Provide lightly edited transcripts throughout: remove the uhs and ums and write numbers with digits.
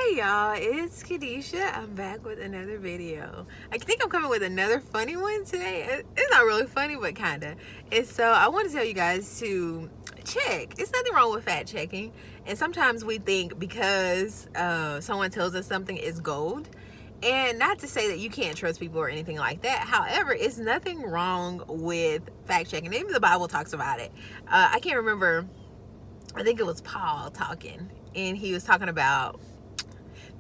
Hey y'all, it's Kadisha. I'm back with another video. I think I'm coming with another funny one today. It's not really funny, but kinda. And so I want to tell you guys to check. It's nothing wrong with fact checking. And sometimes we think because someone tells us something is gold. And not to say that you can't trust people or anything like that. However, it's nothing wrong with fact checking. Even the Bible talks about it. I can't remember. I think it was Paul talking. And he was talking about,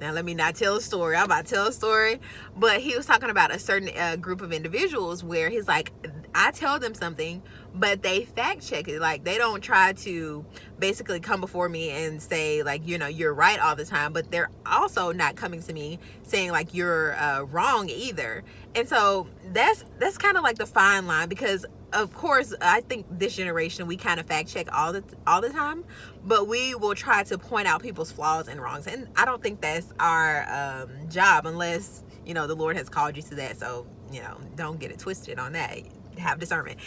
now let me not tell a story, I'm about to tell a story, but he was talking about a certain group of individuals where he's like, I tell them something, but they fact check it. Like, they don't try to basically come before me and say, like, you know, you're right all the time, but they're also not coming to me saying like you're wrong either. And so that's kind of like the fine line, because of course I think this generation, we kind of fact check all the time, but we will try to point out people's flaws and wrongs, and I don't think that's our job, unless, you know, the Lord has called you to that. So, you know, don't get it twisted on that. Have discernment.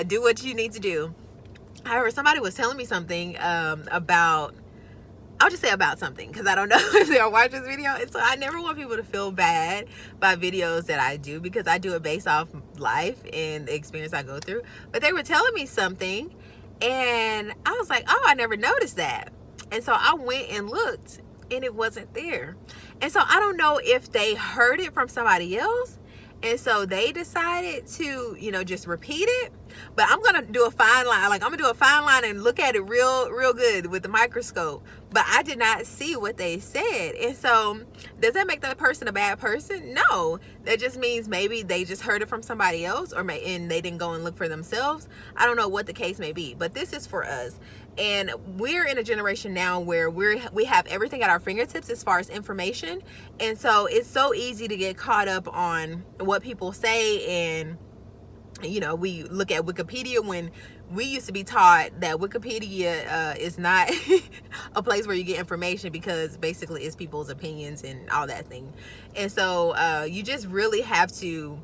Do what you need to do. However, somebody was telling me something about, I'll just say about something, because I don't know if they'll watch this video. And so I never want people to feel bad by videos that I do, because I do it based off life and the experience I go through. But they were telling me something, and I was like, oh, I never noticed that. And so I went and looked, and it wasn't there. And so I don't know if they heard it from somebody else, and so they decided to, you know, just repeat it. But I'm gonna do a fine line. Like, I'm gonna do a fine line and look at it real good with the microscope. But I did not see what they said. And so does that make that person a bad person? No. That just means maybe they just heard it from somebody else, or and they didn't go and look for themselves. I don't know what the case may be, but this is for us. And we're in a generation now where we have everything at our fingertips as far as information. And so it's so easy to get caught up on what people say. And, you know, we look at Wikipedia, when we used to be taught that Wikipedia is not a place where you get information, because basically it's people's opinions and all that thing. And so you just really have to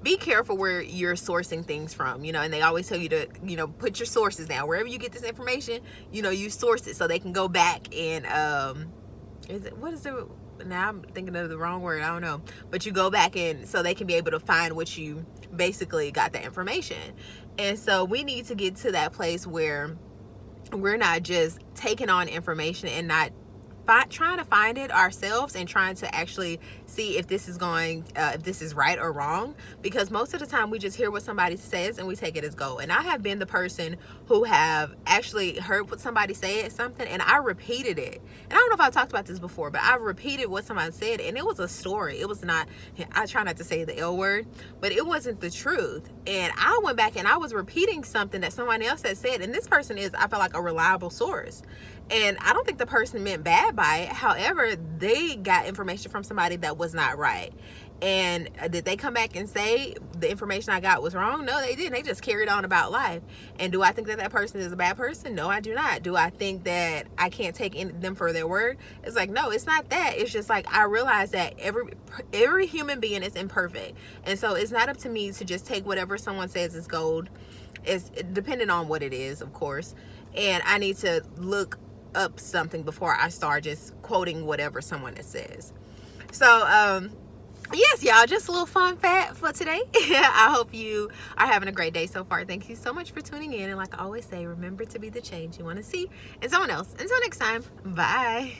be careful where you're sourcing things from, you know. And they always tell you to, you know, put your sources down. Wherever you get this information, you know, you source it so they can go back and now I'm thinking of the wrong word, I don't know, but you go back and so they can be able to find what you basically got the information. And so we need to get to that place where we're not just taking on information and not trying to find it ourselves, and trying to actually see if this is if this is right or wrong, because most of the time we just hear what somebody says and we take it as gold. And I have been the person who have actually heard what somebody said something, and I repeated it. And I don't know if I've talked about this before, but I repeated what somebody said, and it was a story. It was not, I try not to say the L word, but it wasn't the truth. And I went back and I was repeating something that someone else had said, and this person is, I feel like, a reliable source. And I don't think the person meant bad by it. However, they got information from somebody that was not right. And did they come back and say the information I got was wrong? No, they didn't. They just carried on about life. And do I think that that person is a bad person? No, I do not. Do I think that I can't take them for their word? It's like, no, it's not that. It's just like, I realize that every human being is imperfect. And so it's not up to me to just take whatever someone says is gold. It's depending on what it is, of course. And I need to look up something before I start just quoting whatever someone says. So yes, y'all, just a little fun fact for today. I hope you are having a great day so far. Thank you so much for tuning in, and like I always say, remember to be the change you want to see in someone else. Until next time, bye.